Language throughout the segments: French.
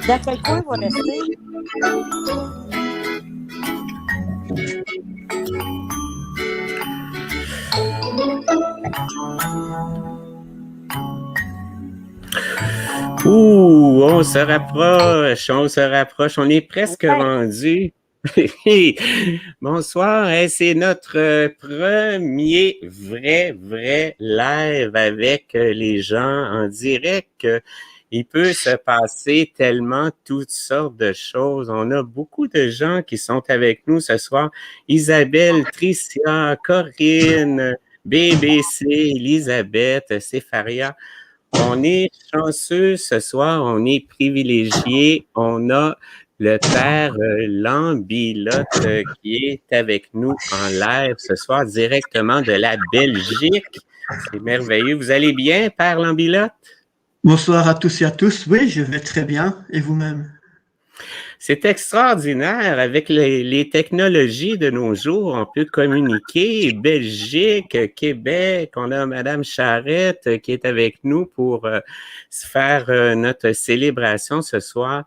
Dans quel coin il va rester? Ouh, on se rapproche, on est presque rendu. Bonsoir, c'est notre premier vrai live avec les gens en direct. Il peut se passer tellement toutes sortes de choses. On a beaucoup de gens qui sont avec nous ce soir. Isabelle, Tricia, Corinne, BBC, Elisabeth, Séfaria. On est chanceux ce soir, on est privilégié. On a le père Lambilotte qui est avec nous en live ce soir, directement de la Belgique. C'est merveilleux. Vous allez bien, père Lambilotte? Bonsoir à tous et à tous. Oui, je vais très bien. Et vous-même? C'est extraordinaire. Avec les technologies de nos jours, on peut communiquer. Belgique, Québec, on a Madame Charette qui est avec nous pour faire notre célébration ce soir.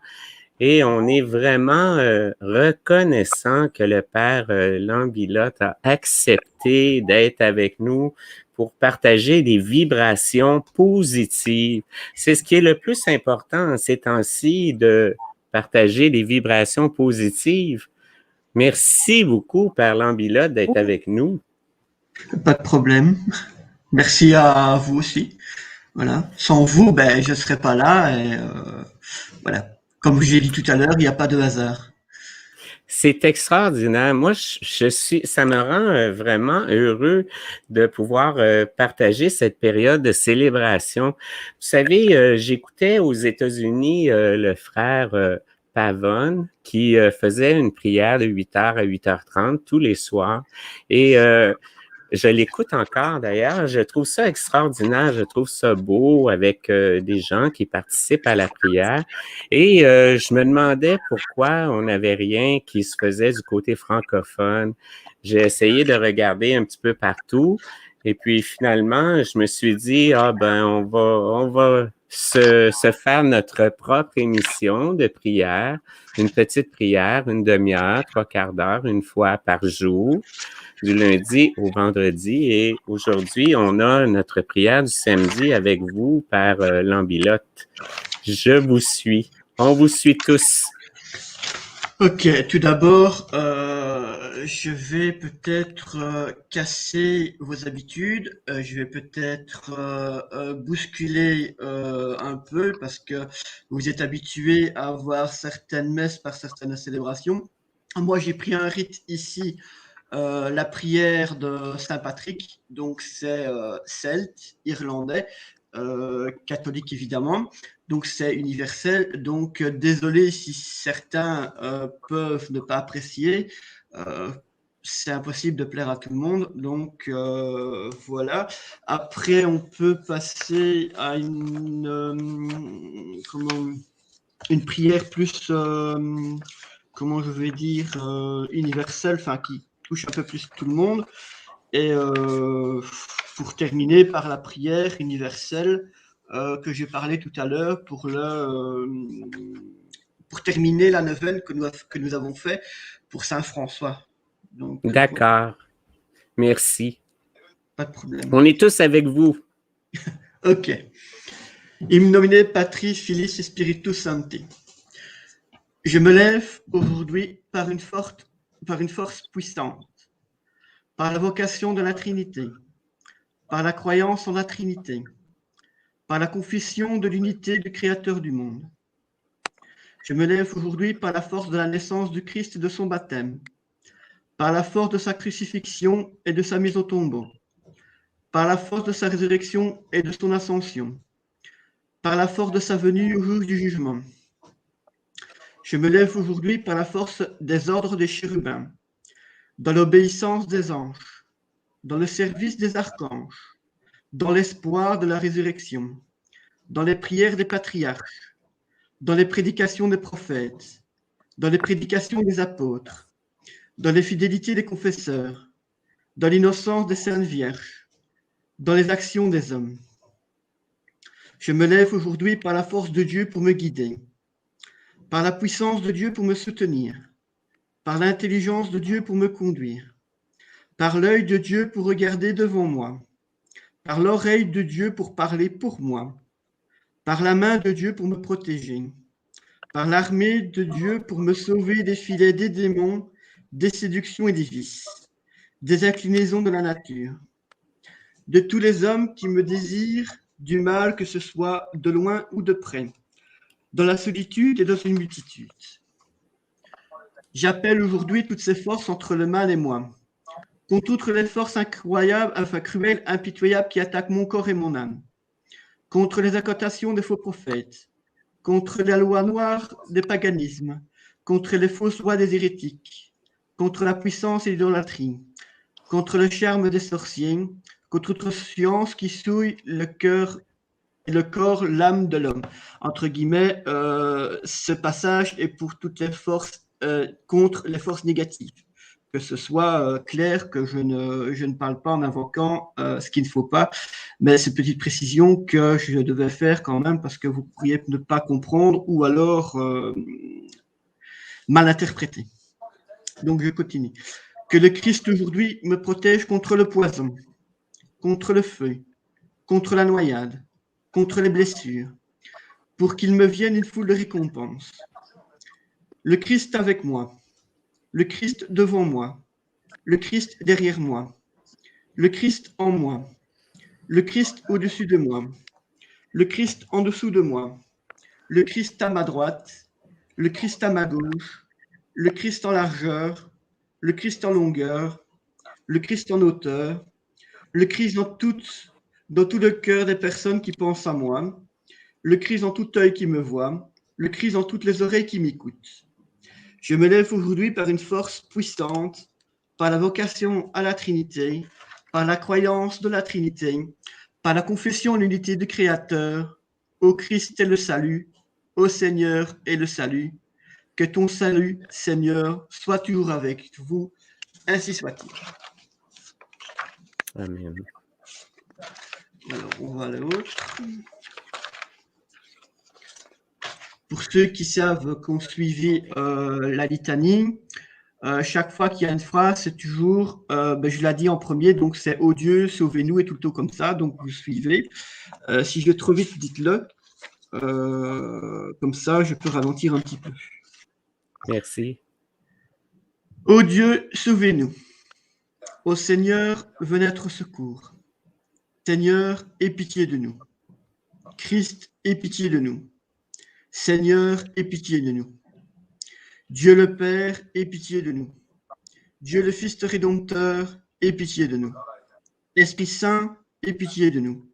Et on est vraiment reconnaissant que le père Lambilotte a accepté d'être avec nous pour partager des vibrations positives. C'est ce qui est le plus important en ces temps-ci, de partager des vibrations positives. Merci beaucoup, père Lambilotte, d'être avec nous. Pas de problème. Merci à vous aussi. Voilà. Sans vous, je ne serais pas là. Et voilà. Comme j'ai dit tout à l'heure, il n'y a pas de hasard. C'est extraordinaire. Moi, ça me rend vraiment heureux de pouvoir partager cette période de célébration. Vous savez, j'écoutais aux États-Unis le frère Pavone qui faisait une prière de 8h à 8h30 tous les soirs. Et je l'écoute encore d'ailleurs. Je trouve ça extraordinaire. Je trouve ça beau avec des gens qui participent à la prière. Et je me demandais pourquoi on n'avait rien qui se faisait du côté francophone. J'ai essayé de regarder un petit peu partout. Et puis finalement, je me suis dit, on va se faire notre propre émission de prière, une petite prière, une demi-heure, 3/4 d'heure, une fois par jour, du lundi au vendredi. Et aujourd'hui, on a notre prière du samedi avec vous, père Lambilotte. Je vous suis. On vous suit tous. Ok, tout d'abord, je vais peut-être casser vos habitudes. Je vais peut-être bousculer un peu parce que vous êtes habitués à avoir certaines messes par certaines célébrations. Moi, j'ai pris un rite ici, la prière de Saint-Patrick, donc c'est celte, irlandais, catholique évidemment, donc c'est universel. Donc désolé si certains peuvent ne pas apprécier, c'est impossible de plaire à tout le monde, donc voilà. Après, on peut passer à une prière plus, comment je vais dire, universelle, enfin qui touche un peu plus tout le monde. Et pour terminer par la prière universelle que j'ai parlé tout à l'heure pour terminer la neuvaine que nous avons fait pour Saint François. D'accord. Merci. Pas de problème. On est tous avec vous. Ok. In nomine Patri, Filii et Spiritus Sancti. Je me lève aujourd'hui par une force puissante, par la vocation de la Trinité, par la croyance en la Trinité, par la confession de l'unité du Créateur du monde. Je me lève aujourd'hui par la force de la naissance du Christ et de son baptême, par la force de sa crucifixion et de sa mise au tombeau, par la force de sa résurrection et de son ascension, par la force de sa venue au jour du jugement. Je me lève aujourd'hui par la force des ordres des chérubins, dans l'obéissance des anges, dans le service des archanges, dans l'espoir de la résurrection, dans les prières des patriarches, dans les prédications des prophètes, dans les prédications des apôtres, dans les fidélités des confesseurs, dans l'innocence des saintes vierges, dans les actions des hommes. Je me lève aujourd'hui par la force de Dieu pour me guider, par la puissance de Dieu pour me soutenir, par l'intelligence de Dieu pour me conduire, par l'œil de Dieu pour regarder devant moi, par l'oreille de Dieu pour parler pour moi, par la main de Dieu pour me protéger, par l'armée de Dieu pour me sauver des filets des démons, des séductions et des vices, des inclinaisons de la nature, de tous les hommes qui me désirent du mal, que ce soit de loin ou de près, dans la solitude et dans une multitude. J'appelle aujourd'hui toutes ces forces entre le mal et moi, contre toutes les forces incroyables, cruelles, impitoyables qui attaquent mon corps et mon âme, contre les incantations des faux prophètes, contre la loi noire des paganismes, contre les fausses lois des hérétiques, contre la puissance et l'idolâtrie, contre le charme des sorciers, contre toute science qui souille le cœur et le corps, l'âme de l'homme. Entre guillemets, ce passage est pour toutes les forces, contre les forces négatives. Que ce soit clair, que je ne parle pas en invoquant ce qu'il ne faut pas, mais c'est une petite précision que je devais faire quand même parce que vous pourriez ne pas comprendre ou alors mal interpréter. Donc je continue. Que le Christ aujourd'hui me protège contre le poison, contre le feu, contre la noyade, contre les blessures, pour qu'il me vienne une foule de récompenses. Le Christ avec moi, le Christ devant moi, le Christ derrière moi, le Christ en moi, le Christ au-dessus de moi, le Christ en dessous de moi, le Christ à ma droite, le Christ à ma gauche, le Christ en largeur, le Christ en longueur, le Christ en hauteur, le Christ dans tout le cœur des personnes qui pensent à moi, le Christ dans tout œil qui me voit, le Christ dans toutes les oreilles qui m'écoutent. Je me lève aujourd'hui par une force puissante, par la vocation à la Trinité, par la croyance de la Trinité, par la confession de l'unité du Créateur. Ô Christ est le salut, ô Seigneur est le salut. Que ton salut, Seigneur, soit toujours avec vous. Ainsi soit-il. Amen. Alors, on va à l'autre. Pour ceux qui savent qu'on suivit la litanie, chaque fois qu'il y a une phrase, c'est toujours, je l'ai dit en premier, donc c'est « Ô Dieu, sauvez-nous » et tout le temps comme ça, donc vous suivez. Si je vais trop vite, dites-le. Comme ça, je peux ralentir un petit peu. Merci. Ô Dieu, sauvez-nous. Ô Seigneur, venez à notre secours. Seigneur, aie pitié de nous. Christ, aie pitié de nous. Seigneur, aie pitié de nous. Dieu le Père, aie pitié de nous. Dieu le Fils Rédempteur, aie pitié de nous. Esprit Saint, aie pitié de nous.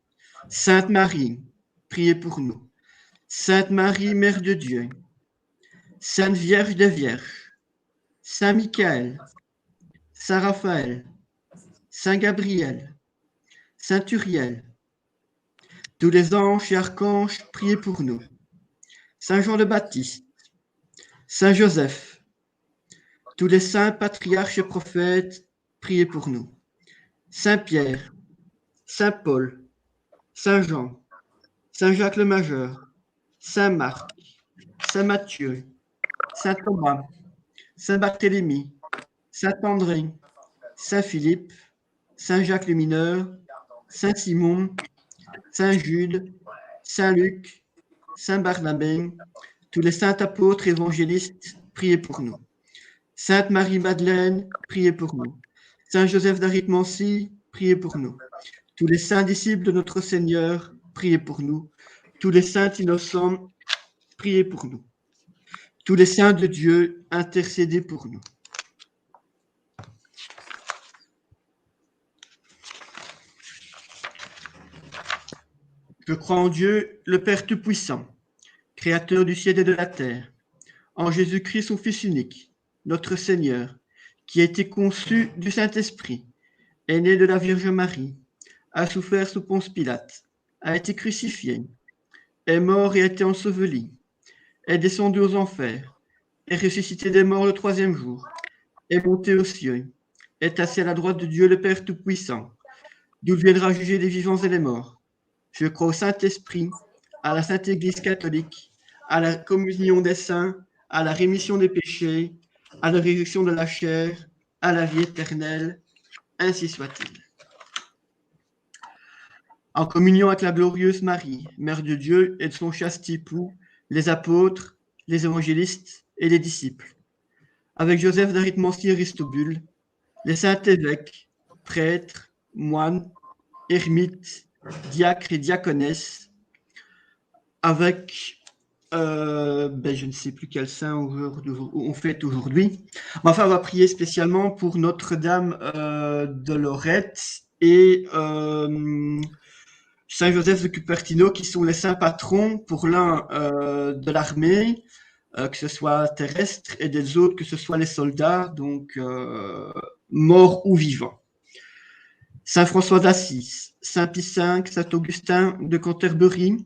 Sainte Marie, priez pour nous. Sainte Marie, Mère de Dieu. Sainte Vierge des Vierges. Saint Michael. Saint Raphaël. Saint Gabriel. Saint Uriel. Tous les anges et archanges, priez pour nous. Saint Jean le Baptiste. Saint Joseph. Tous les saints patriarches et prophètes, priez pour nous. Saint Pierre. Saint Paul. Saint Jean. Saint Jacques le Majeur. Saint Marc. Saint Matthieu. Saint Thomas. Saint Barthélemy. Saint André. Saint Philippe. Saint Jacques le Mineur. Saint Simon. Saint Jude. Saint Luc. Saint Barnabé. Tous les saints apôtres évangélistes, priez pour nous. Sainte Marie-Madeleine, priez pour nous. Saint Joseph d'Arimathie, priez pour nous. Tous les saints disciples de notre Seigneur, priez pour nous. Tous les saints innocents, priez pour nous. Tous les saints de Dieu, intercédez pour nous. Je crois en Dieu, le Père Tout-Puissant, Créateur du ciel et de la terre, en Jésus-Christ, son Fils unique, notre Seigneur, qui a été conçu du Saint-Esprit, est né de la Vierge Marie, a souffert sous Ponce Pilate, a été crucifié, est mort et a été enseveli, est descendu aux enfers, est ressuscité des morts le troisième jour, est monté aux cieux, est assis à la droite de Dieu le Père Tout-Puissant, d'où il viendra juger les vivants et les morts. Je crois au Saint-Esprit, à la Sainte Église catholique, à la communion des saints, à la rémission des péchés, à la résurrection de la chair, à la vie éternelle, ainsi soit-il. En communion avec la glorieuse Marie, Mère de Dieu et de son chaste époux, les apôtres, les évangélistes et les disciples, avec Joseph d'Arimathie et Aristobule, les saints évêques, prêtres, moines, ermites, diacres et diaconesses, avec, je ne sais plus quel saint on fête aujourd'hui. Enfin, on va prier spécialement pour Notre-Dame de Lorette et Saint Joseph de Cupertino, qui sont les saints patrons pour l'un de l'armée, que ce soit terrestre, et des autres, que ce soit les soldats, donc morts ou vivants. Saint François d'Assise, Saint Pie V, Saint Augustin de Canterbury,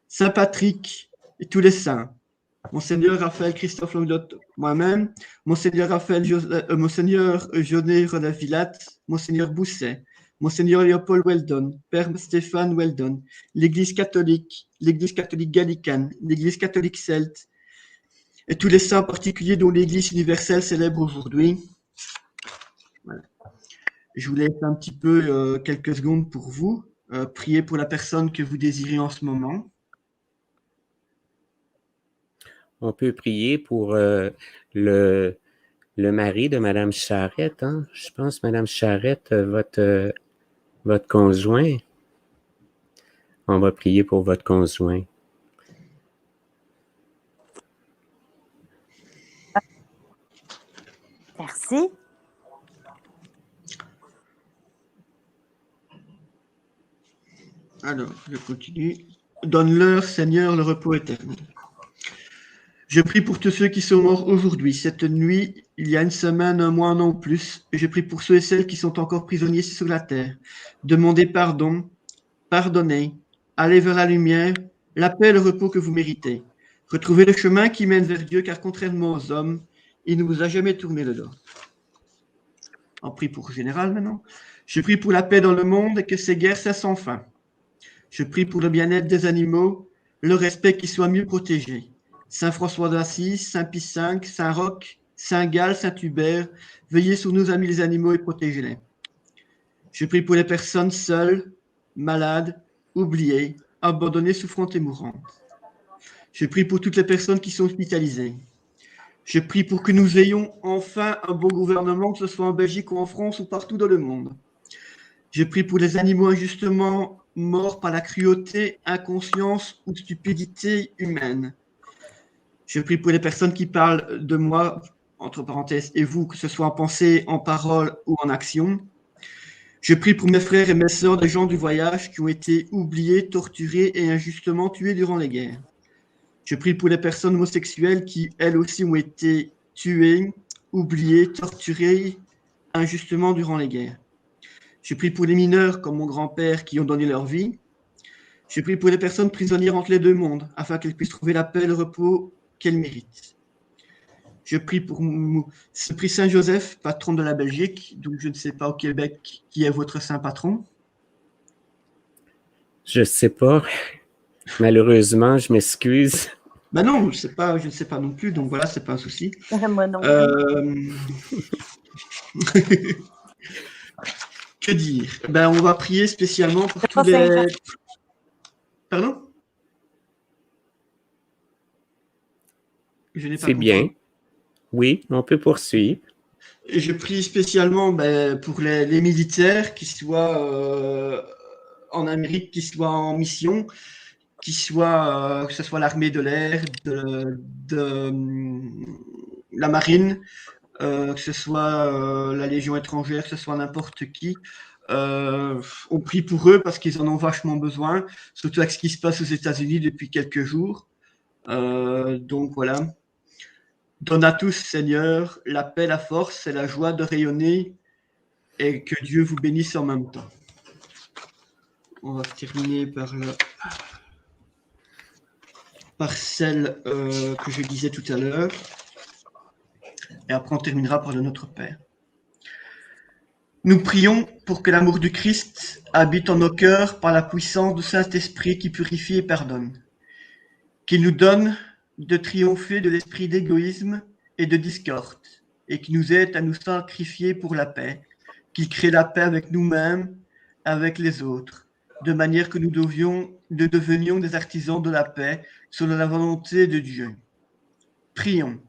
Saint Patrick et tous les saints, Monseigneur Raphaël Christophe Languedoc, moi-même, Monseigneur Monseigneur Jaunet Renavillatte, Monseigneur Bousset, Monseigneur Léopold Weldon, Père Stéphane Weldon, l'Église catholique gallicane, l'Église catholique celte, et tous les saints en particulier dont l'Église universelle célèbre aujourd'hui. Voilà. Je vous laisse un petit peu quelques secondes pour vous. Priez pour la personne que vous désirez en ce moment. On peut prier pour le mari de Madame Charette. Hein? Je pense, Madame Charette, votre conjoint. On va prier pour votre conjoint. Merci. Alors, je continue. Donne-leur, Seigneur, le repos éternel. Je prie pour tous ceux qui sont morts aujourd'hui, cette nuit, il y a une semaine, un mois, un an ou plus. Et je prie pour ceux et celles qui sont encore prisonniers sur la terre. Demandez pardon, pardonnez, allez vers la lumière, la paix et le repos que vous méritez. Retrouvez le chemin qui mène vers Dieu, car contrairement aux hommes, il ne vous a jamais tourné le dos. On prie pour le général maintenant. Je prie pour la paix dans le monde et que ces guerres cessent enfin. Je prie pour le bien-être des animaux, le respect qui soit mieux protégé. Saint François d'Assise, Saint Pie V, Saint Roch, Saint Gall, Saint Hubert, veillez sur nos amis les animaux et protégez-les. Je prie pour les personnes seules, malades, oubliées, abandonnées, souffrantes et mourantes. Je prie pour toutes les personnes qui sont hospitalisées. Je prie pour que nous ayons enfin un bon gouvernement, que ce soit en Belgique ou en France ou partout dans le monde. Je prie pour les animaux injustement morts par la cruauté, inconscience ou stupidité humaine. Je prie pour les personnes qui parlent de moi, entre parenthèses, et vous, que ce soit en pensée, en parole ou en action. Je prie pour mes frères et mes sœurs, des gens du voyage qui ont été oubliés, torturés et injustement tués durant les guerres. Je prie pour les personnes homosexuelles qui, elles aussi, ont été tuées, oubliées, torturées injustement durant les guerres. Je prie pour les mineurs, comme mon grand-père, qui ont donné leur vie. Je prie pour les personnes prisonnières entre les deux mondes, afin qu'elles puissent trouver la paix et le repos qu'elles méritent. Je prie pour ce prix Saint-Joseph, patron de la Belgique, donc je ne sais pas au Québec qui est votre saint patron. Je ne sais pas. Malheureusement, je m'excuse. Ben non, je ne sais pas non plus, donc voilà, c'est pas un souci. Moi non plus. Que dire? Ben, on va prier spécialement pour tous les... Pardon? C'est bien. Oui, on peut poursuivre. Et je prie spécialement pour les militaires, qui soient en Amérique, qui soient en mission, que ce soit l'armée de l'air, de la marine, que ce soit la Légion étrangère, que ce soit n'importe qui, On prie pour eux parce qu'ils en ont vachement besoin, surtout avec ce qui se passe aux États-Unis depuis quelques jours. Donc voilà. Donne à tous, Seigneur, la paix, la force et la joie de rayonner et que Dieu vous bénisse en même temps. On va terminer par celle que je disais tout à l'heure. Et après, on terminera par le Notre Père. Nous prions pour que l'amour du Christ habite en nos cœurs par la puissance du Saint-Esprit qui purifie et pardonne. Qu'il nous donne de triompher de l'esprit d'égoïsme et de discorde, et qui nous aide à nous sacrifier pour la paix, qu'il crée la paix avec nous-mêmes, avec les autres, de manière que nous devenions des artisans de la paix selon la volonté de Dieu. Prions.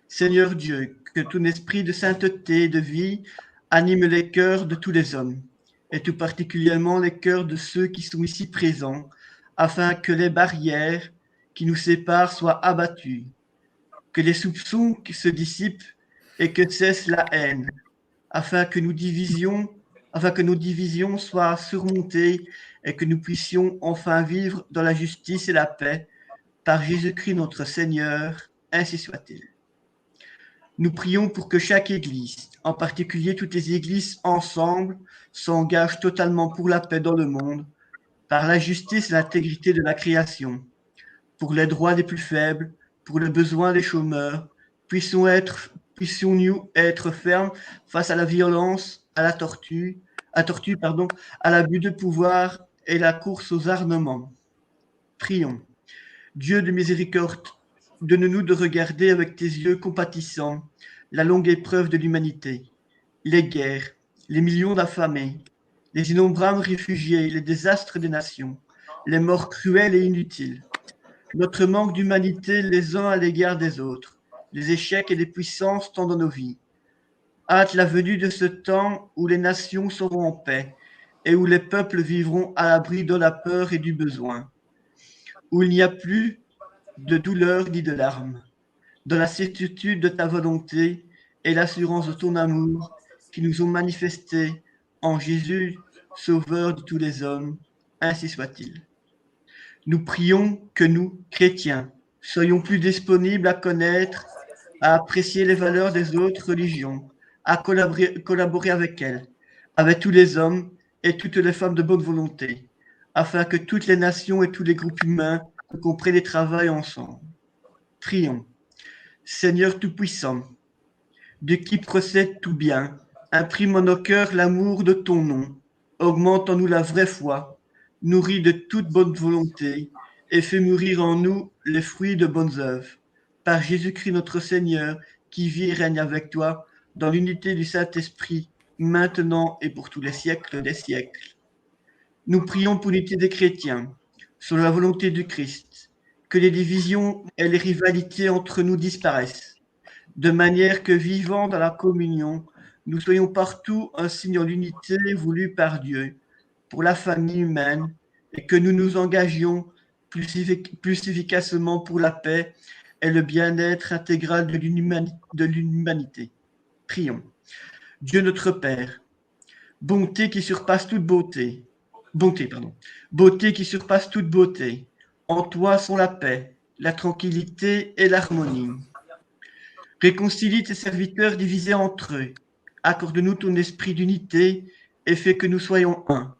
Seigneur Dieu, que ton esprit de sainteté et de vie anime les cœurs de tous les hommes, et tout particulièrement les cœurs de ceux qui sont ici présents, afin que les barrières qui nous séparent soient abattues, que les soupçons se dissipent et que cesse la haine, afin que nos divisions soient surmontées et que nous puissions enfin vivre dans la justice et la paix, par Jésus-Christ notre Seigneur, ainsi soit-il. Nous prions pour que chaque Église, en particulier toutes les Églises ensemble, s'engagent totalement pour la paix dans le monde, par la justice et l'intégrité de la création, pour les droits des plus faibles, pour les besoins des chômeurs. Puissions-nous être fermes face à la violence, à l'abus de pouvoir et la course aux armements. Prions. Dieu de miséricorde, donne-nous de regarder avec tes yeux compatissants la longue épreuve de l'humanité, les guerres, les millions d'affamés, les innombrables réfugiés, les désastres des nations, les morts cruelles et inutiles, notre manque d'humanité les uns à l'égard des autres, les échecs et les puissances tant dans nos vies. Hâte la venue de ce temps où les nations seront en paix et où les peuples vivront à l'abri de la peur et du besoin, où il n'y a plus de douleur ni de larmes, dans la certitude de ta volonté et l'assurance de ton amour qui nous ont manifestés en Jésus, Sauveur de tous les hommes, ainsi soit-il. Nous prions que nous, chrétiens, soyons plus disponibles à connaître, à apprécier les valeurs des autres religions, à collaborer avec elles, avec tous les hommes et toutes les femmes de bonne volonté, afin que toutes les nations et tous les groupes humains comprennent et travaillent ensemble. Prions. Seigneur Tout-Puissant, de qui procède tout bien, imprime en nos cœurs l'amour de ton nom, augmente en nous la vraie foi, nourrit de toute bonne volonté, et fait mûrir en nous les fruits de bonnes œuvres. Par Jésus-Christ notre Seigneur, qui vit et règne avec toi, dans l'unité du Saint-Esprit, maintenant et pour tous les siècles des siècles. Nous prions pour l'unité des chrétiens, selon la volonté du Christ, que les divisions et les rivalités entre nous disparaissent, de manière que, vivant dans la communion, nous soyons partout un signe d'unité voulu par Dieu pour la famille humaine et que nous nous engagions plus efficacement pour la paix et le bien-être intégral de l'humanité. Prions. Dieu notre Père, bonté qui surpasse toute beauté, beauté qui surpasse toute beauté, en toi sont la paix, la tranquillité et l'harmonie. Réconcilie tes serviteurs divisés entre eux. Accorde-nous ton esprit d'unité et fais que nous soyons un.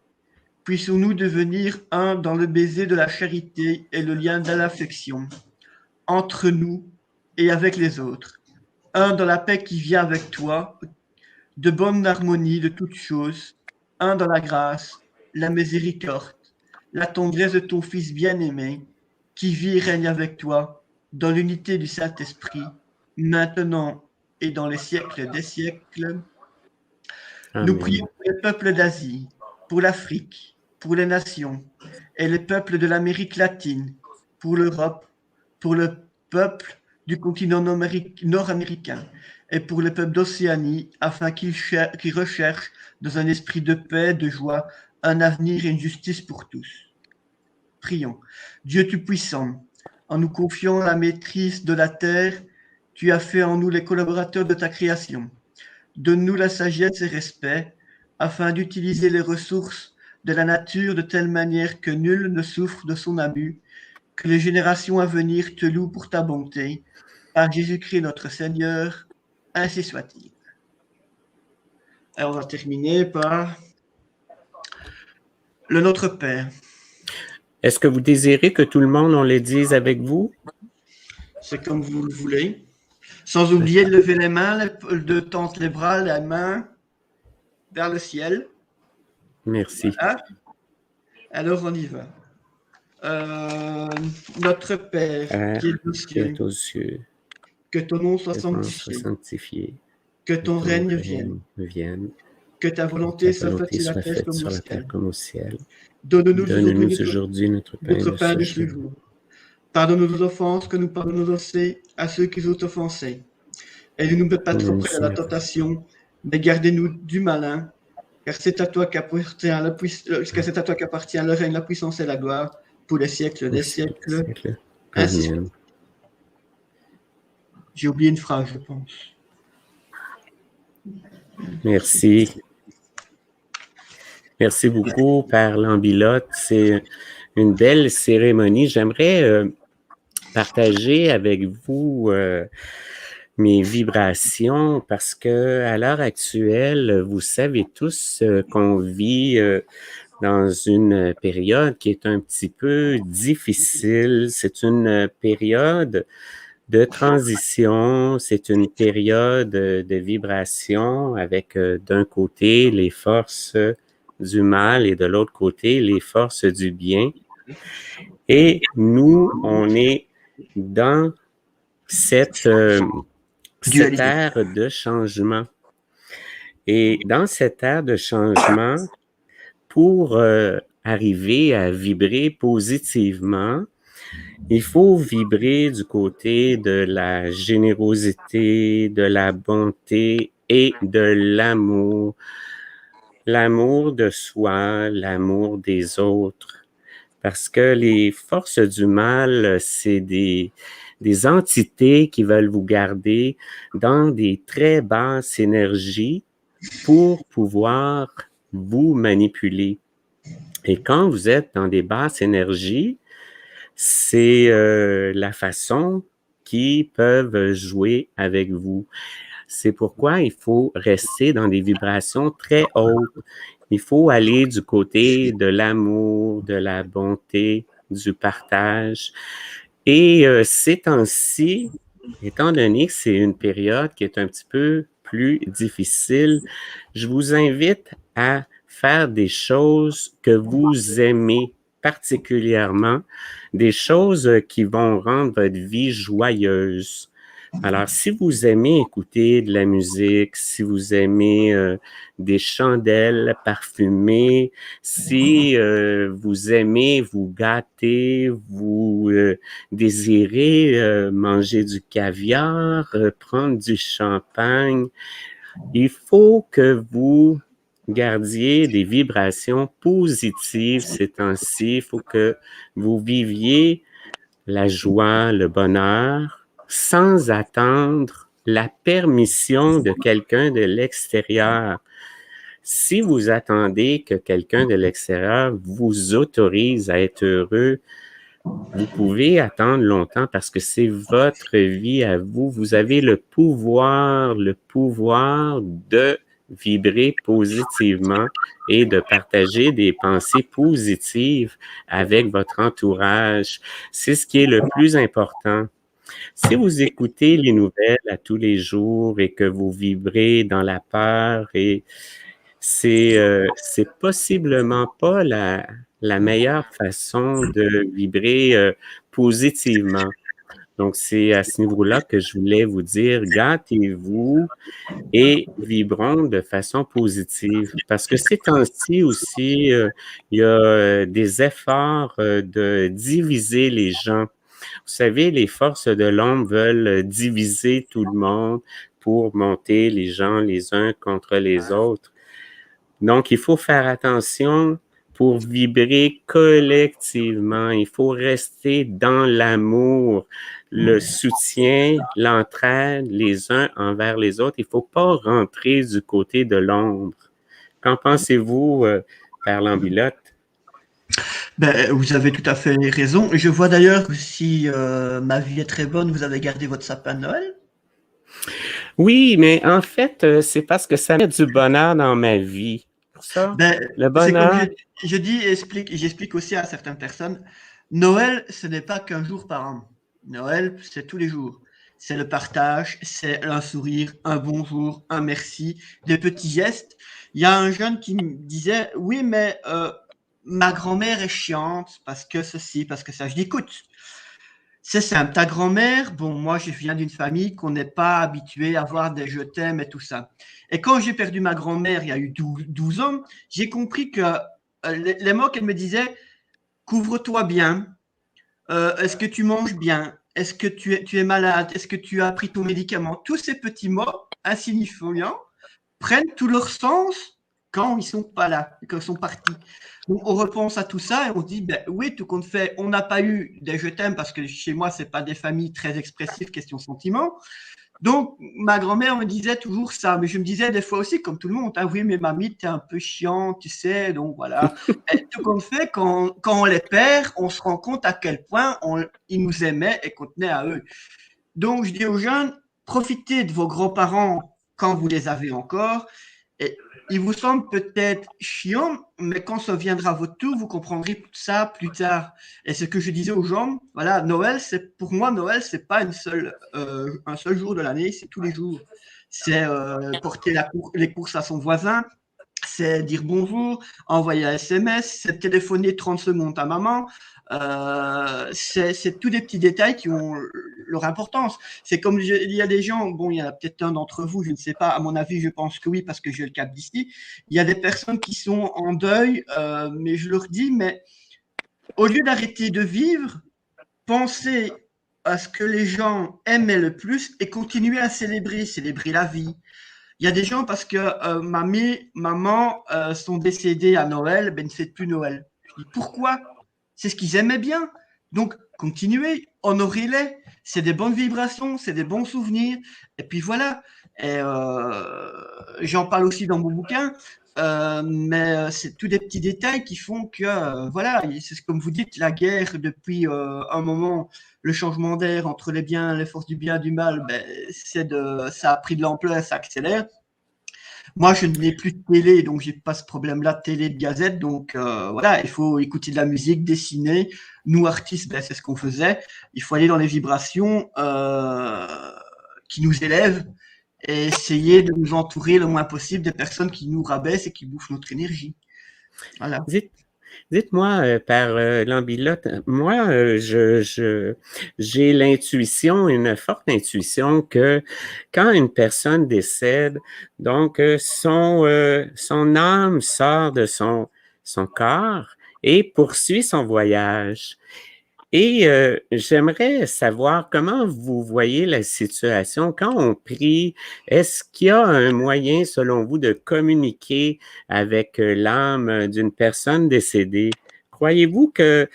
Puissions-nous devenir un dans le baiser de la charité et le lien de l'affection, entre nous et avec les autres. Un dans la paix qui vient avec toi, de bonne harmonie de toutes choses. Un dans la grâce, la miséricorde, la tendresse de ton Fils bien-aimé, qui vit et règne avec toi, dans l'unité du Saint-Esprit, maintenant et dans les siècles des siècles. Amen. Nous prions pour les peuples d'Asie, pour l'Afrique, pour les nations et les peuples de l'Amérique latine, pour l'Europe, pour le peuple du continent nord-américain et pour le peuple d'Océanie, afin qu'ils recherchent dans un esprit de paix, de joie, un avenir et une justice pour tous. Prions. Dieu Tout-Puissant, en nous confiant la maîtrise de la terre, tu as fait en nous les collaborateurs de ta création. Donne-nous la sagesse et respect afin d'utiliser les ressources de la nature de telle manière que nul ne souffre de son abus, que les générations à venir te louent pour ta bonté. Par Jésus-Christ notre Seigneur, ainsi soit-il. Et on va terminer par le Notre Père. Est-ce que vous désirez que tout le monde, on le dise avec vous? C'est comme vous le voulez. Sans oublier de lever les mains, de tendre les bras, les mains vers le ciel. Merci. Voilà. Alors on y va. Notre Père, qui est aux cieux, que ton nom soit sanctifié, que ton règne vienne, que ta volonté soit faite sur la terre comme au ciel. Donne-nous aujourd'hui notre pain de ce jour. Pardonne-nous nos offenses, que nous pardonnons aussi à ceux qui nous ont offensés. Et ne nous mets pas trop près de la tentation, mais gardez-nous du malin, car c'est à toi qu'appartient le règne, la puissance et la gloire, pour les siècles des siècles. Ainsi. J'ai oublié une phrase, je pense. Merci. Merci beaucoup, Père Lambilotte. C'est une belle cérémonie. J'aimerais partager avec vous mes vibrations parce que à l'heure actuelle, vous savez tous qu'on vit dans une période qui est un petit peu difficile. C'est une période de transition, c'est une période de vibration avec d'un côté les forces du mal et de l'autre côté les forces du bien. Et nous, on est dans cette ère de changement. Et dans cette ère de changement, pour arriver à vibrer positivement, il faut vibrer du côté de la générosité, de la bonté et de l'amour. L'amour de soi, l'amour des autres. Parce que les forces du mal, c'est des entités qui veulent vous garder dans des très basses énergies pour pouvoir vous manipuler. Et quand vous êtes dans des basses énergies, c'est la façon qu'ils peuvent jouer avec vous. C'est pourquoi il faut rester dans des vibrations très hautes. Il faut aller du côté de l'amour, de la bonté, du partage. Et ces temps-ci, étant donné que c'est une période qui est un petit peu plus difficile, je vous invite à faire des choses que vous aimez particulièrement, des choses qui vont rendre votre vie joyeuse. Alors, si vous aimez écouter de la musique, si vous aimez des chandelles parfumées, si vous aimez vous gâter, vous désirez manger du caviar, prendre du champagne, il faut que vous gardiez des vibrations positives ces temps-ci. Il faut que vous viviez la joie, le bonheur, sans attendre la permission de quelqu'un de l'extérieur. Si vous attendez que quelqu'un de l'extérieur vous autorise à être heureux, vous pouvez attendre longtemps parce que c'est votre vie à vous. Vous avez le pouvoir de vibrer positivement et de partager des pensées positives avec votre entourage. C'est ce qui est le plus important. Si vous écoutez les nouvelles à tous les jours et que vous vibrez dans la peur, et c'est possiblement pas la meilleure façon de vibrer positivement. Donc, c'est à ce niveau-là que je voulais vous dire, gâtez-vous et vibrons de façon positive. Parce que ces temps-ci aussi, il y a des efforts de diviser les gens. Vous savez, les forces de l'ombre veulent diviser tout le monde pour monter les gens les uns contre les autres. Donc, il faut faire attention pour vibrer collectivement. Il faut rester dans l'amour, le soutien, l'entraide les uns envers les autres. Il ne faut pas rentrer du côté de l'ombre. Qu'en pensez-vous, Père Lambilotte? Ben, vous avez tout à fait raison. Je vois d'ailleurs que si ma vie est très bonne, vous avez gardé votre sapin de Noël. Oui, mais en fait, c'est parce que ça met du bonheur dans ma vie. Pour ça, Ben, le c'est comme bonheur, je dis, j'explique aussi à certaines personnes, Noël, ce n'est pas qu'un jour par an. Noël, c'est tous les jours. C'est le partage, c'est un sourire, un bonjour, un merci, des petits gestes. Il y a un jeune qui me disait, oui, mais ma grand-mère est chiante parce que ceci, parce que ça. Je dis, écoute, c'est simple. Ta grand-mère, bon, moi, je viens d'une famille qu'on n'est pas habitué à avoir des je t'aime et tout ça. Et quand j'ai perdu ma grand-mère, il y a eu 12 ans, j'ai compris que les mots qu'elle me disait, couvre-toi bien, est-ce que tu manges bien, est-ce que tu es malade, est-ce que tu as pris ton médicament, tous ces petits mots insignifiants prennent tout leur sens quand ils sont pas là, quand ils sont partis. Donc on repense à tout ça et on se dit, ben oui, tout compte fait, on n'a pas eu des je t'aime parce que chez moi, c'est pas des familles très expressives, question sentiment. Donc ma grand-mère me disait toujours ça, mais je me disais des fois aussi, comme tout le monde, ah oui, mais mamie, t'es un peu chiant, tu sais, donc voilà. Et tout compte fait, quand on les perd, on se rend compte à quel point ils nous aimaient et qu'on tenait à eux. Donc je dis aux jeunes, profitez de vos grands-parents quand vous les avez encore. Et il vous semble peut-être chiant, mais quand ça viendra à votre tour, vous comprendrez tout ça plus tard. Et ce que je disais aux gens, voilà, Noël, c'est pour moi, Noël, c'est pas un seul jour de l'année, c'est tous les jours. C'est porter les courses à son voisin, c'est dire bonjour, envoyer un SMS, c'est téléphoner 30 secondes à maman. C'est tous des petits détails qui ont leur importance. C'est comme il y a des gens, bon, il y en a peut-être un d'entre vous, je ne sais pas, à mon avis, je pense que oui, parce que j'ai le cap d'ici. Il y a des personnes qui sont en deuil, mais je leur dis, mais au lieu d'arrêter de vivre, pensez à ce que les gens aimaient le plus et continuez à célébrer la vie. Il y a des gens parce que maman sont décédés à Noël, ben ne fêtent plus Noël. Je dis pourquoi? C'est ce qu'ils aimaient bien. Donc continuez, honorez-les. C'est des bonnes vibrations, c'est des bons souvenirs. Et puis voilà. Et j'en parle aussi dans mon bouquin. Mais c'est tous des petits détails qui font que voilà, c'est comme vous dites, la guerre depuis un moment, le changement d'air entre les biens, les forces du bien et du mal, ben, ça a pris de l'ampleur, ça accélère. Moi, je n'ai plus de télé, donc j'ai pas ce problème-là de télé, de gazette. Donc voilà, il faut écouter de la musique, dessiner. Nous, artistes, ben, c'est ce qu'on faisait. Il faut aller dans les vibrations qui nous élèvent et essayer de nous entourer le moins possible des personnes qui nous rabaissent et qui bouffent notre énergie. Voilà. Dites-moi, Père Lambilotte, moi, j'ai l'intuition, une forte intuition que quand une personne décède, donc son âme sort de son corps et poursuit son voyage. Et j'aimerais savoir comment vous voyez la situation quand on prie. Est-ce qu'il y a un moyen, selon vous, de communiquer avec l'âme d'une personne décédée? Croyez-vous que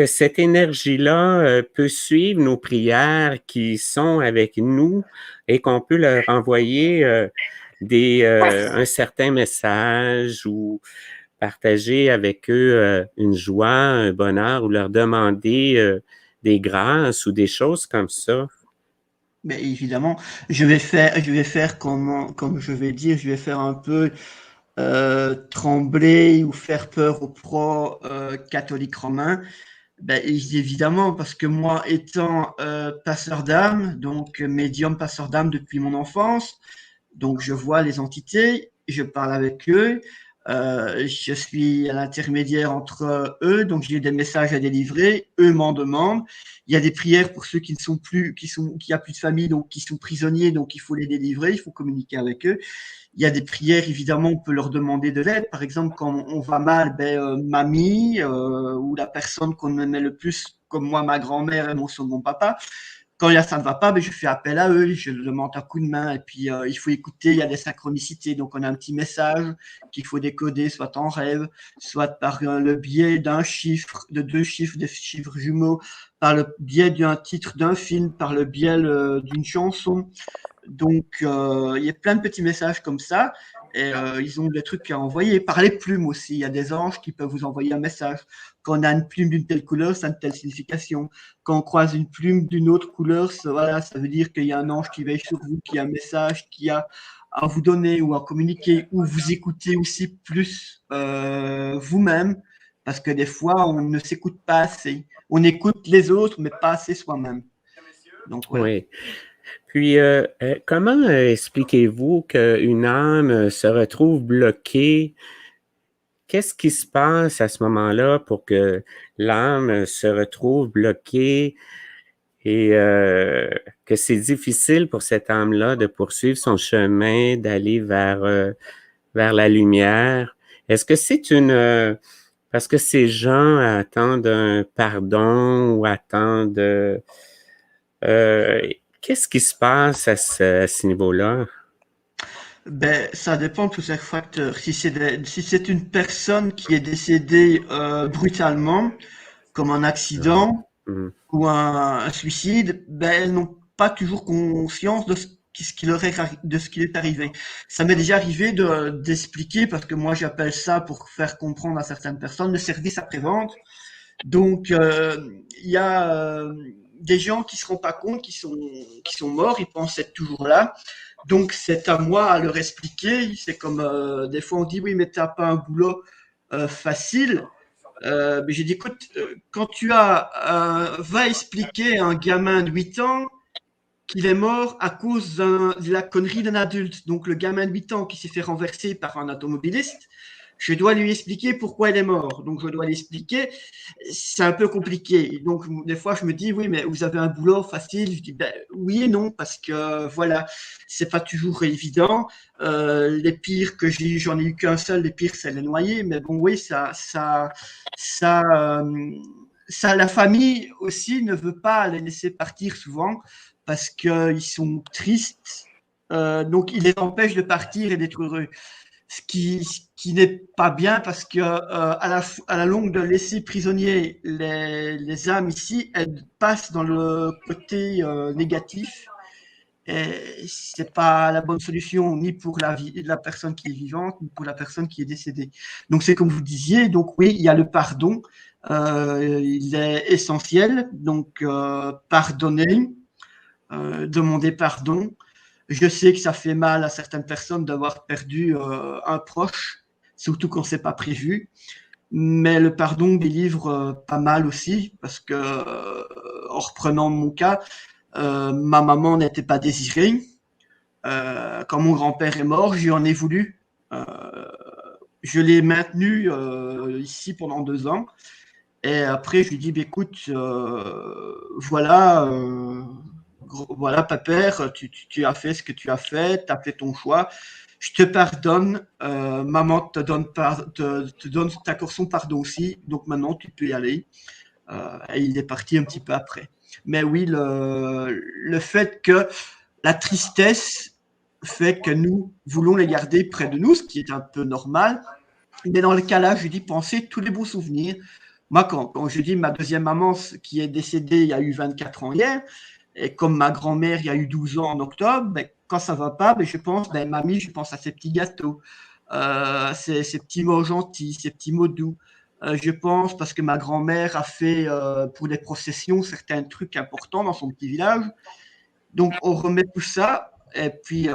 cette énergie-là peut suivre nos prières qui sont avec nous et qu'on peut leur envoyer un certain message ou partager avec eux une joie, un bonheur ou leur demander des grâces ou des choses comme ça? Mais évidemment, je vais faire comme je vais dire, je vais faire un peu trembler ou faire peur aux pro-catholiques romains. Ben, évidemment, parce que moi, étant passeur d'âme, donc médium passeur d'âme depuis mon enfance, donc je vois les entités, je parle avec eux, je suis à l'intermédiaire entre eux, donc j'ai des messages à délivrer, eux m'en demandent. Il y a des prières pour ceux qui ne sont plus, qui a plus de famille, donc qui sont prisonniers, donc il faut les délivrer, il faut communiquer avec eux. Il y a des prières, évidemment, on peut leur demander de l'aide. Par exemple, quand on va mal, ben, mamie ou la personne qu'on aimait le plus, comme moi, ma grand-mère et mon second papa. Quand ça ne va pas, ben, je fais appel à eux, je demande un coup de main. Et puis, il faut écouter, il y a des synchronicités. Donc, on a un petit message qu'il faut décoder, soit en rêve, soit par le biais d'un chiffre, de 2 chiffres, des chiffres jumeaux, par le biais d'un titre d'un film, par le biais d'une chanson. Donc, il y a plein de petits messages comme ça. et ils ont des trucs à envoyer. Par les plumes aussi, il y a des anges qui peuvent vous envoyer un message. Quand on a une plume d'une telle couleur, ça a une telle signification. Quand on croise une plume d'une autre couleur, voilà, ça veut dire qu'il y a un ange qui veille sur vous, qui a un message, qui a à vous donner ou à communiquer, ou vous écoutez aussi plus vous-même, parce que des fois, on ne s'écoute pas assez. On écoute les autres, mais pas assez soi-même. Donc, voilà. Oui. Puis, comment expliquez-vous qu'une âme se retrouve bloquée? Qu'est-ce qui se passe à ce moment-là pour que l'âme se retrouve bloquée et que c'est difficile pour cette âme-là de poursuivre son chemin, d'aller vers la lumière? Est-ce que c'est parce que ces gens attendent un pardon ou attendent... qu'est-ce qui se passe à ce niveau-là? Ben, ça dépend de plusieurs facteurs. Si c'est une personne qui est décédée brutalement, comme un accident Mhm. ou un suicide, ben, elles n'ont pas toujours conscience de ce qui est arrivé. Ça m'est déjà arrivé d'expliquer, parce que moi j'appelle ça, pour faire comprendre à certaines personnes, le service après-vente. Donc, il y a des gens qui se rendent pas compte qui sont morts, ils pensent être toujours là. Donc, c'est à moi à leur expliquer. C'est comme des fois on dit oui, mais t'as pas un boulot facile. Mais j'ai dit écoute, quand va expliquer à un gamin de 8 ans qu'il est mort à cause de la connerie d'un adulte. Donc, le gamin de 8 ans qui s'est fait renverser par un automobiliste, je dois lui expliquer pourquoi il est mort. Donc, je dois lui expliquer. C'est un peu compliqué. Donc, des fois, je me dis, oui, mais vous avez un boulot facile. Je dis, ben, oui et non, parce que, voilà, c'est pas toujours évident. Les pires que j'en ai eu qu'un seul, les pires, c'est les noyés. Mais bon, oui, la famille aussi ne veut pas les laisser partir souvent parce qu'ils sont tristes. Donc, ils les empêchent de partir et d'être heureux. Ce qui n'est pas bien parce que à la longue de laisser prisonniers les âmes ici, elles passent dans le côté négatif. Et c'est pas la bonne solution ni pour la personne qui est vivante ni pour la personne qui est décédée. Donc c'est comme vous disiez. Donc oui, il y a le pardon. Il est essentiel. Donc pardonner, demander pardon. Je sais que ça fait mal à certaines personnes d'avoir perdu un proche, surtout quand c'est pas prévu. Mais le pardon délivre pas mal aussi, parce que, en reprenant mon cas, ma maman n'était pas désirée. Quand mon grand-père est mort, je lui en ai voulu. Je l'ai maintenu ici pendant 2 ans. Et après, je lui dis, bah, écoute, voilà, pépère, tu as fait ce que tu as fait, tu as fait ton choix. Je te pardonne. Maman t'accorde son pardon aussi. Donc maintenant, tu peux y aller. Et il est parti un petit peu après. Mais oui, le fait que la tristesse fait que nous voulons les garder près de nous, ce qui est un peu normal. Mais dans le cas-là, je dis, pensez tous les beaux souvenirs. Moi, quand je dis ma deuxième maman qui est décédée il y a eu 24 ans hier, et comme ma grand-mère il y a eu 12 ans en octobre, ben, quand ça va pas, ben, je pense, ben, mamie, je pense à ces petits gâteaux, ces petits mots gentils, ces petits mots doux. Je pense parce que ma grand-mère a fait pour les processions certains trucs importants dans son petit village. Donc on remet tout ça et puis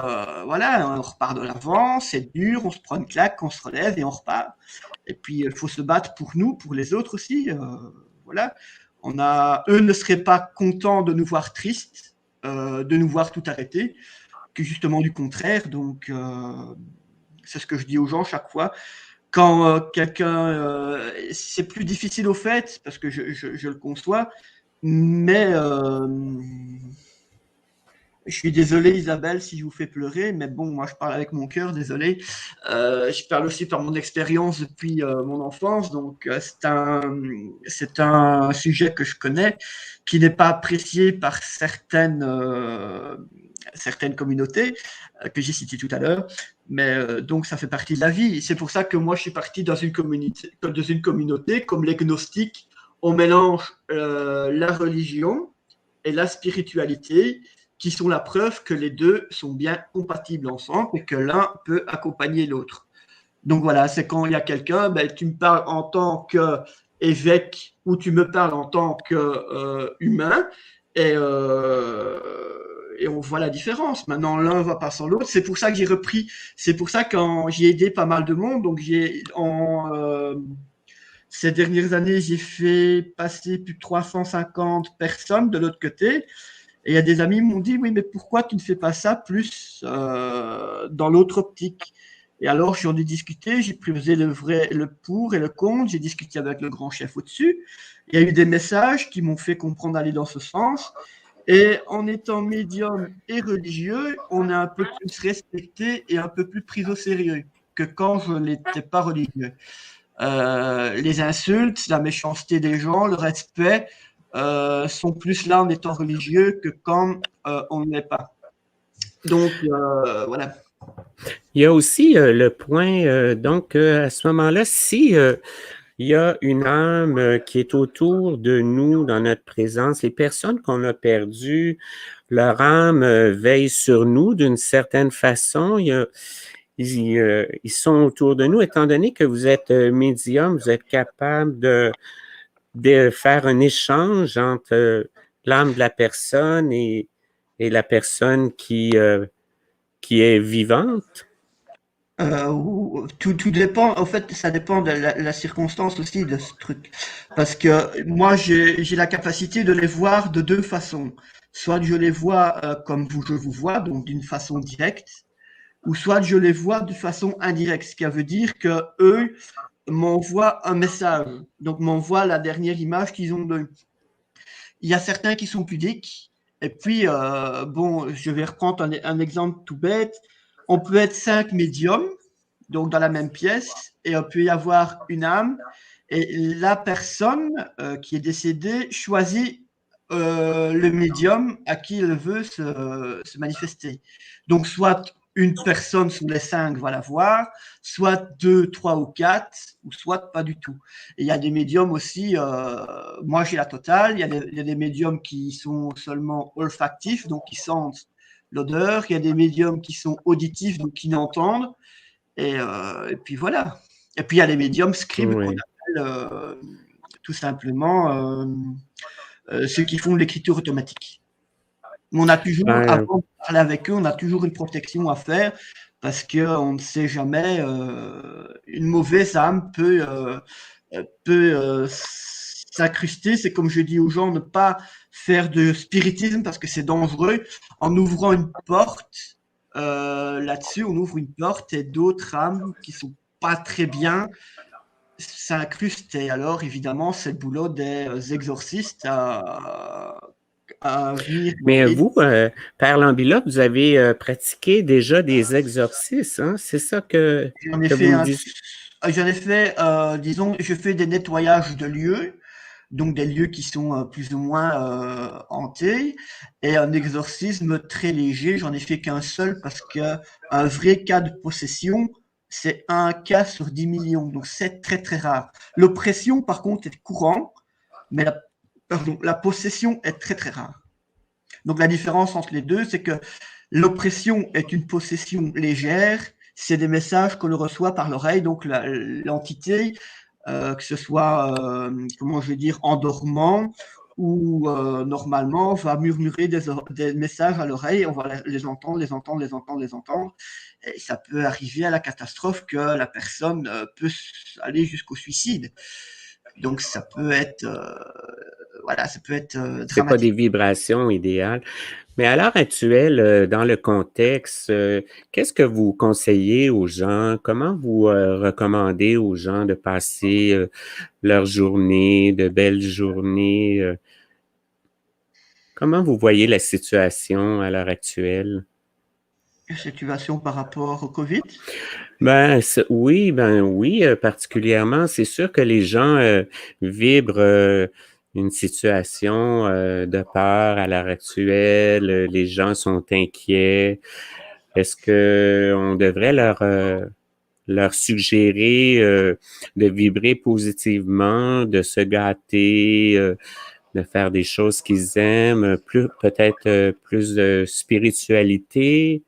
voilà, on repart de l'avant, c'est dur, on se prend une claque, on se relève et on repart. Et puis il faut se battre pour nous, pour les autres aussi. Voilà. Eux ne seraient pas contents de nous voir tristes, de nous voir tout arrêter, que justement du contraire. Donc c'est ce que je dis aux gens chaque fois. Quand quelqu'un, c'est plus difficile au fait, parce que je le conçois, mais je suis désolé Isabelle si je vous fais pleurer, mais bon, moi je parle avec mon cœur, désolé. Je parle aussi par mon expérience depuis mon enfance, donc c'est un sujet que je connais, qui n'est pas apprécié par certaines communautés que j'ai citées tout à l'heure, mais donc ça fait partie de la vie. C'est pour ça que moi je suis parti dans une communauté comme les gnostiques. On mélange la religion et la spiritualité. qui sont la preuve que les deux sont bien compatibles ensemble et que l'un peut accompagner l'autre. Donc voilà, c'est quand il y a quelqu'un, ben, tu me parles en tant qu'évêque ou tu me parles en tant qu'humain et on voit la différence. Maintenant, l'un va pas sans l'autre. C'est pour ça que j'ai repris, c'est pour ça que quand j'ai aidé pas mal de monde, donc ces dernières années, j'ai fait passer plus de 350 personnes de l'autre côté. Et il y a des amis qui m'ont dit, oui, mais pourquoi tu ne fais pas ça plus dans l'autre optique? Et alors, j'en ai discuté, j'ai pesé le pour et le contre, j'ai discuté avec le grand chef au-dessus. Il y a eu des messages qui m'ont fait comprendre d'aller dans ce sens. Et en étant médium et religieux, on est un peu plus respecté et un peu plus pris au sérieux que quand je n'étais pas religieux. Les insultes, la méchanceté des gens, le respect sont plus là en étant religieux que quand on ne l'est pas. Donc, voilà. Il y a aussi le point, donc à ce moment-là, si il y a une âme qui est autour de nous dans notre présence, les personnes qu'on a perdues, leur âme veille sur nous d'une certaine façon. Ils sont autour de nous, étant donné que vous êtes médium, vous êtes capable de faire un échange entre l'âme de la personne et la personne qui est vivante. Tout dépend, en fait, ça dépend de la circonstance aussi de ce truc. Parce que moi, j'ai la capacité de les voir de deux façons. Soit je les vois comme je vous vois, donc d'une façon directe, ou soit je les vois de façon indirecte, ce qui veut dire que eux m'envoient un message, donc m'envoient la dernière image qu'ils ont de. Il y a certains qui sont pudiques, et puis, bon, je vais reprendre un exemple tout bête. On peut être 5 médiums, donc dans la même pièce, et il peut y avoir une âme, et la personne qui est décédée choisit le médium à qui elle veut se manifester. Donc, soit une personne sur les 5 va la voir, soit 2, 3 ou 4, ou soit pas du tout. Et il y a des médiums aussi, moi j'ai la totale, il y a des médiums qui sont seulement olfactifs, donc qui sentent l'odeur, il y a des médiums qui sont auditifs, donc qui n'entendent, et puis voilà. Et puis il y a les médiums scribes qu'on appelle tout simplement ceux qui font l'écriture automatique. On a toujours, avant de parler avec eux, on a toujours une protection à faire parce qu'on ne sait jamais, une mauvaise âme peut s'incruster. C'est comme je dis aux gens, ne pas faire de spiritisme parce que c'est dangereux. En ouvrant une porte, là-dessus, on ouvre une porte et d'autres âmes qui sont pas très bien s'incrustent. Et alors, évidemment, c'est le boulot des exorcistes à venir. Mais vous, Père Lambilotte, vous avez pratiqué déjà des exorcismes, hein? C'est ça que J'en ai vous fait me dites. J'en ai fait, disons, je fais des nettoyages de lieux, donc des lieux qui sont plus ou moins hantés, et un exorcisme très léger. J'en ai fait qu'un seul parce que un vrai cas de possession, c'est un cas sur 10 millions, donc c'est très très rare. L'oppression, par contre, est courant, mais la possession est très très rare. Donc la différence entre les deux, c'est que l'oppression est une possession légère, c'est des messages qu'on reçoit par l'oreille, donc l'entité, que ce soit, comment je vais dire, en dormant ou normalement, va murmurer des messages à l'oreille, on va les entendre, les entendre, les entendre, les entendre, et ça peut arriver à la catastrophe que la personne peut aller jusqu'au suicide. Donc ça peut être, voilà, ça peut être C'est pas des dramatique. vibrations idéales. Mais à l'heure actuelle, dans le contexte, qu'est-ce que vous conseillez aux gens? Comment vous recommandez aux gens de passer leur journée, de belles journées? Comment vous voyez la situation à l'heure actuelle? Situation par rapport au Covid? Oui, particulièrement. C'est sûr que les gens vibrent une situation de peur à l'heure actuelle. Les gens sont inquiets. Est-ce que on devrait leur suggérer de vibrer positivement, de se gâter, de faire des choses qu'ils aiment, peut-être plus de spiritualité.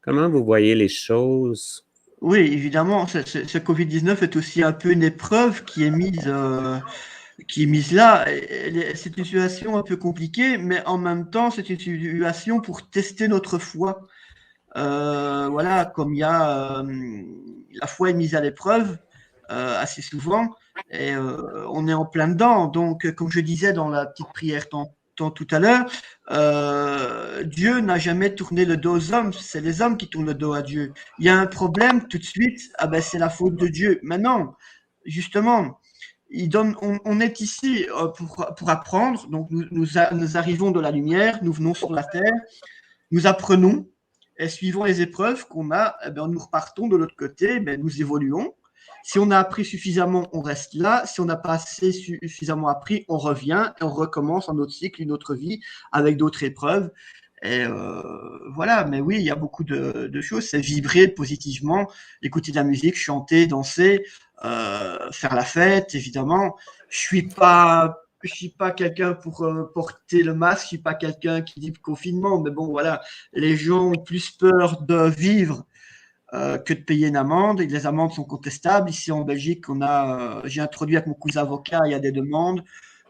Comment vous voyez les choses? Oui, évidemment, ce Covid-19 est aussi un peu une épreuve qui est mise là. C'est une situation un peu compliquée, mais en même temps, c'est une situation pour tester notre foi. Voilà, comme la foi est mise à l'épreuve assez souvent, et on est en plein dedans. Donc, comme je disais dans la petite prière tout à l'heure, Dieu n'a jamais tourné le dos aux hommes, c'est les hommes qui tournent le dos à Dieu. Il y a un problème, tout de suite, ah ben c'est la faute de Dieu. Mais non, justement, on est ici pour apprendre. Donc, nous arrivons de la lumière, nous venons sur la terre, nous apprenons, et suivant les épreuves qu'on a, eh ben, nous repartons de l'autre côté, ben, nous évoluons. Si on a appris suffisamment, on reste là. Si on n'a pas assez suffisamment appris, on revient et on recommence un autre cycle, une autre vie avec d'autres épreuves. Et voilà, mais oui, il y a beaucoup de choses. C'est vibrer positivement, écouter de la musique, chanter, danser, faire la fête, évidemment. Je suis pas quelqu'un pour porter le masque, je suis pas quelqu'un qui dit confinement, mais bon, voilà, les gens ont plus peur de vivre que de payer une amende, et les amendes sont contestables. Ici en Belgique, j'ai introduit avec mon cousin avocat, il y a des demandes,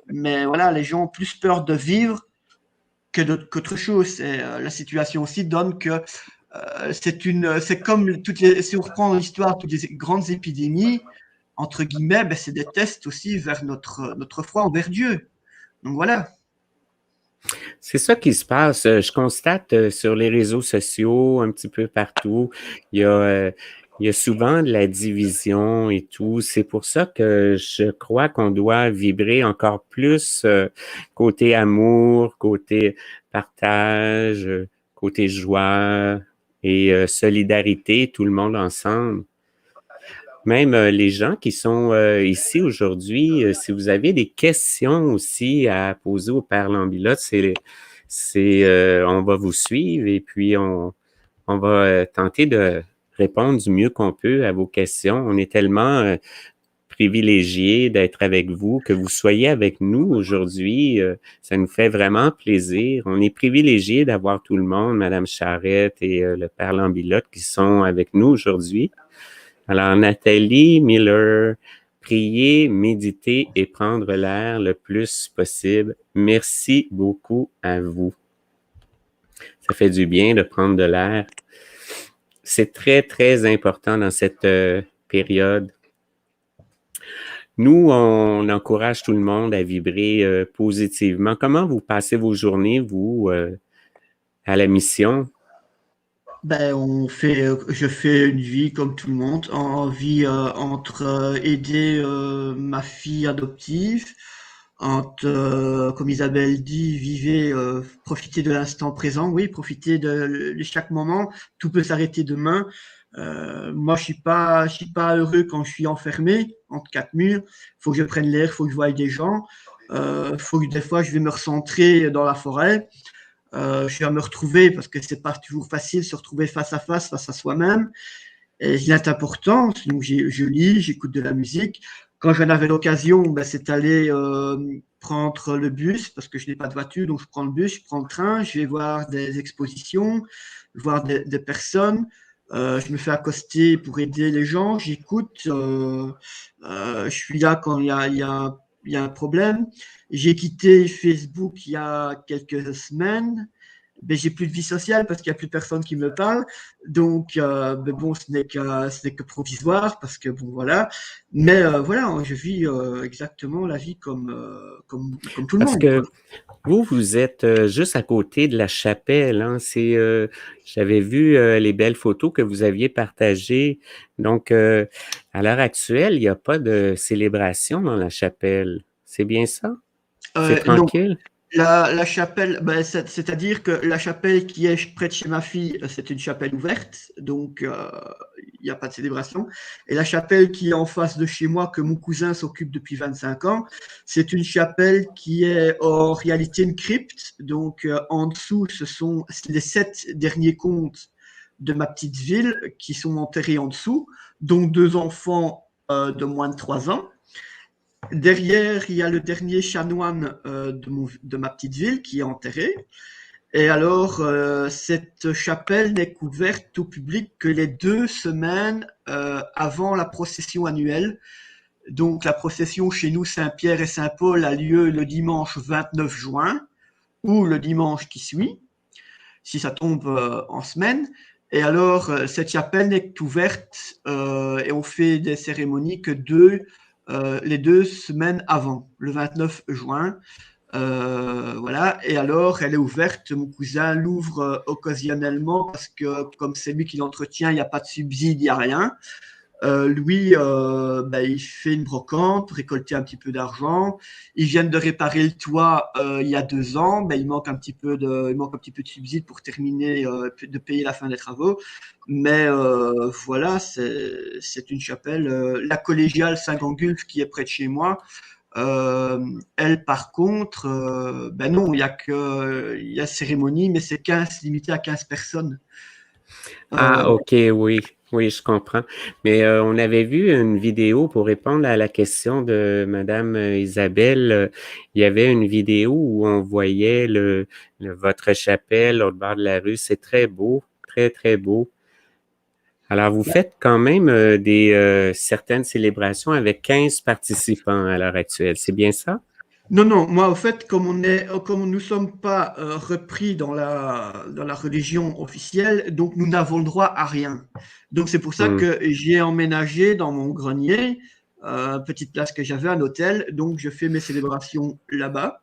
mais voilà, les gens ont plus peur de vivre qu'autre chose. Et la situation aussi donne que c'est comme si on reprend l'histoire, toutes les grandes épidémies, entre guillemets, ben, c'est des tests aussi vers notre foi envers Dieu. Donc voilà. C'est ça qui se passe. Je constate sur les réseaux sociaux, un petit peu partout, il y a, euh, il y a souvent de la division et tout. C'est pour ça que je crois qu'on doit vibrer encore plus côté amour, côté partage, côté joie et solidarité, tout le monde ensemble. Même les gens qui sont ici aujourd'hui, si vous avez des questions aussi à poser au Père Lambilotte, on va vous suivre et puis on va tenter de répondre du mieux qu'on peut à vos questions. On est tellement privilégiés d'être avec vous, que vous soyez avec nous aujourd'hui. Ça nous fait vraiment plaisir. On est privilégiés d'avoir tout le monde, Madame Charrette et le Père Lambilotte qui sont avec nous aujourd'hui. Alors, Nathalie Miller, prier, méditer et prendre l'air le plus possible. Merci beaucoup à vous. Ça fait du bien de prendre de l'air. C'est très, très important dans cette période. Nous, on encourage tout le monde à vibrer positivement. Comment vous passez vos journées, vous, à la mission? Ben, je fais une vie comme tout le monde, en vie entre aider ma fille adoptive, comme Isabelle dit, vivez, profitez de l'instant présent, oui, profitez de chaque moment. Tout peut s'arrêter demain. Moi, je suis pas heureux quand je suis enfermé entre quatre murs. Faut que je prenne l'air, faut que je voie des gens. Faut que des fois je vais me recentrer dans la forêt. Je vais me retrouver parce que c'est pas toujours facile de se retrouver face à soi-même. Et il est important. Donc je lis, j'écoute de la musique. Quand j'en avais l'occasion, ben, c'est aller prendre le bus parce que je n'ai pas de voiture, donc je prends le bus, je prends le train, je vais voir des expositions, voir des personnes. Je me fais accoster pour aider les gens, j'écoute. Je suis là quand il y a un problème. J'ai quitté Facebook il y a quelques semaines. Ben, j'ai plus de vie sociale parce qu'il n'y a plus personne qui me parle. Donc, ben bon, ce n'est que provisoire parce que bon, voilà. Mais voilà, je vis exactement la vie comme tout le Parce monde, que quoi. vous êtes juste à côté de la chapelle, hein. J'avais vu les belles photos que vous aviez partagées. Donc, à l'heure actuelle, il n'y a pas de célébration dans la chapelle. C'est bien ça? C'est Non, tranquille? la chapelle, ben, c'est-à-dire que la chapelle qui est près de chez ma fille, c'est une chapelle ouverte, donc il n'y a pas de célébration. Et la chapelle qui est en face de chez moi, que mon cousin s'occupe depuis 25 ans, c'est une chapelle qui est en réalité une crypte. Donc en dessous, ce sont les 7 derniers comtes de ma petite ville qui sont enterrés en dessous, dont 2 enfants de moins de 3 ans. derrière, il y a le dernier chanoine de ma petite ville qui est enterré. Et alors, cette chapelle n'est ouverte au public que les 2 semaines avant la procession annuelle. Donc, la procession chez nous, Saint-Pierre et Saint-Paul, a lieu le dimanche 29 juin ou le dimanche qui suit, si ça tombe en semaine. Et alors, cette chapelle n'est ouverte et on fait des cérémonies que les 2 semaines avant, le 29 juin. Voilà. Et alors, elle est ouverte. Mon cousin l'ouvre occasionnellement parce que, comme c'est lui qui l'entretient, il n'y a pas de subside, il n'y a rien. Lui, il fait une brocante, récolter un petit peu d'argent. Ils viennent de réparer le toit il y a 2 ans. Il manque un petit peu de subside pour terminer de payer la fin des travaux. Mais voilà, c'est une chapelle. La collégiale Saint-Gangulf qui est près de chez moi. Elle, par contre, non, il y a cérémonie, mais c'est limité à 15 personnes. Ah, OK, oui. Oui, je comprends. Mais on avait vu une vidéo pour répondre à la question de Madame Isabelle. Il y avait une vidéo où on voyait votre chapelle au bord de la rue. C'est très beau, très, très beau. Alors, vous faites quand même certaines célébrations avec 15 participants à l'heure actuelle. C'est bien ça? Non, moi, au fait, comme nous sommes pas repris dans la religion officielle, donc nous n'avons le droit à rien. Donc c'est pour ça Hmm. que j'ai emménagé dans mon grenier, petite place que j'avais, un hôtel, donc je fais mes célébrations là-bas.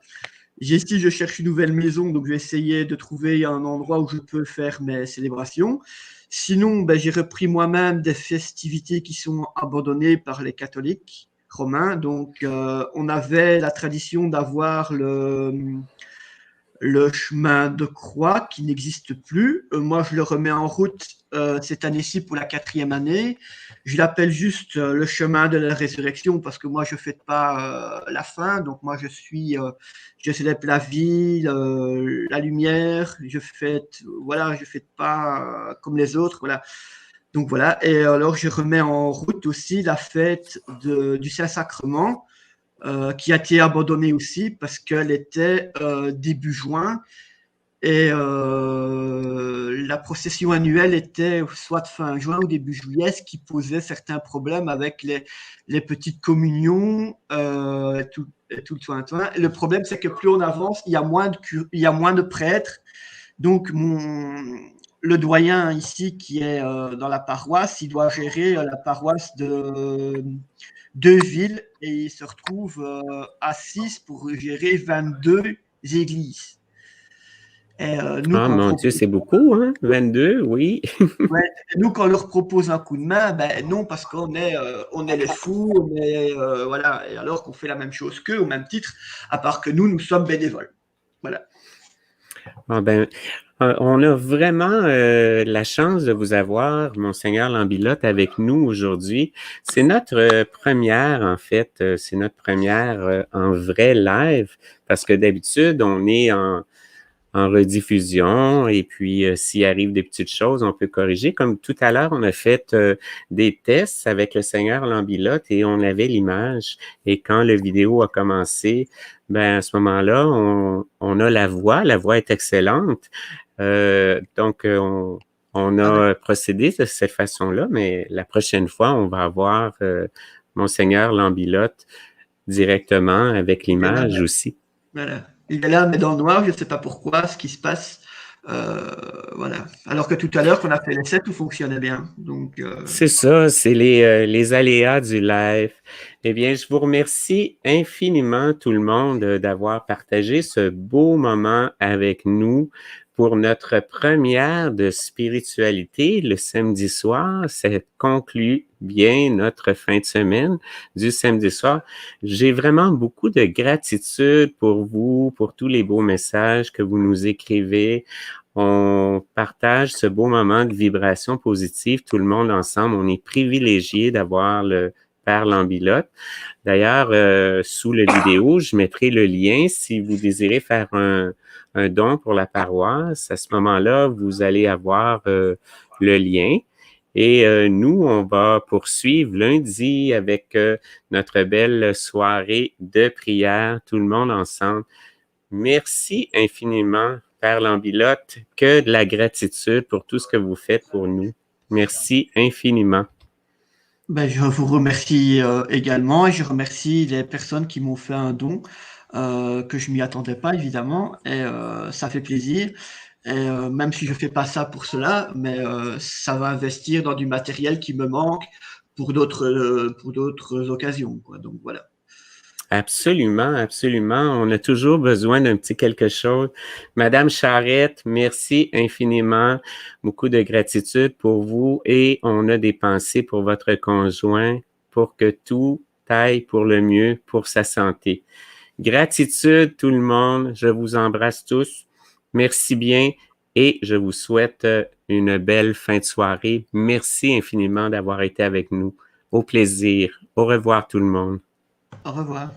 Ici, je cherche une nouvelle maison, donc je vais essayer de trouver un endroit où je peux faire mes célébrations. Sinon, j'ai repris moi-même des festivités qui sont abandonnées par les catholiques romains. Donc, on avait la tradition d'avoir le chemin de croix qui n'existe plus. Moi, je le remets en route cette année-ci pour la 4e année. Je l'appelle juste le chemin de la résurrection parce que moi, je ne fête pas la fin. Donc, moi, je célèbre la vie, la lumière. Je fête pas comme les autres. Voilà. Donc, voilà. Et alors, je remets en route aussi la fête du Saint-Sacrement. Qui a été abandonnée aussi parce qu'elle était début juin et la procession annuelle était soit fin juin ou début juillet, ce qui posait certains problèmes avec les petites communions, tout le soin. Le problème, c'est que plus on avance, il y a moins de prêtres. Donc, le doyen ici qui est dans la paroisse, il doit gérer la paroisse de 2 villes et il se retrouve à 6 pour gérer 22 églises. Et Ah, mon Dieu, c'est beaucoup, hein? 22, oui. nous, quand on leur propose un coup de main, non, parce qu'on est les fous, voilà, et alors qu'on fait la même chose qu'eux au même titre, à part que nous sommes bénévoles. Voilà. Ah ben, on a vraiment la chance de vous avoir, Monseigneur Lambilotte, avec nous aujourd'hui. C'est notre première, en fait, c'est notre première en vrai live, parce que d'habitude, on est en rediffusion et puis s'il arrive des petites choses, on peut corriger. Comme tout à l'heure, on a fait des tests avec le Seigneur Lambilotte et on avait l'image. Et quand la vidéo a commencé, à ce moment-là, on a la voix est excellente. Donc, on a procédé de cette façon-là, mais la prochaine fois, on va avoir Monseigneur Lambilotte directement avec l'image aussi. Voilà. Il est là, mais dans le noir, je ne sais pas pourquoi, ce qui se passe. Voilà. Alors que tout à l'heure, quand on a fait l'essai, tout fonctionnait bien. Donc, C'est ça, c'est les aléas du live. Eh bien, je vous remercie infiniment tout le monde d'avoir partagé ce beau moment avec nous pour notre première de spiritualité le samedi soir. Ça conclut bien notre fin de semaine du samedi soir. J'ai vraiment beaucoup de gratitude pour vous, pour tous les beaux messages que vous nous écrivez. On partage ce beau moment de vibration positive, tout le monde ensemble. On est privilégié d'avoir le Père Lambilotte. D'ailleurs, sous la vidéo, je mettrai le lien si vous désirez faire un don pour la paroisse. À ce moment-là, vous allez avoir le lien Et nous, on va poursuivre lundi avec notre belle soirée de prière, tout le monde ensemble. Merci infiniment, Père Lambilotte, que de la gratitude pour tout ce que vous faites pour nous. Merci infiniment. Ben, je vous remercie également et je remercie les personnes qui m'ont fait un don que je m'y attendais pas évidemment et ça fait plaisir. Et même si je fais pas ça pour cela, mais ça va investir dans du matériel qui me manque pour d'autres occasions, quoi. Donc voilà. Absolument, absolument. On a toujours besoin d'un petit quelque chose. Madame Charette, merci infiniment. Beaucoup de gratitude pour vous et on a des pensées pour votre conjoint pour que tout aille pour le mieux pour sa santé. Gratitude tout le monde. Je vous embrasse tous. Merci bien et je vous souhaite une belle fin de soirée. Merci infiniment d'avoir été avec nous. Au plaisir. Au revoir tout le monde. Au revoir.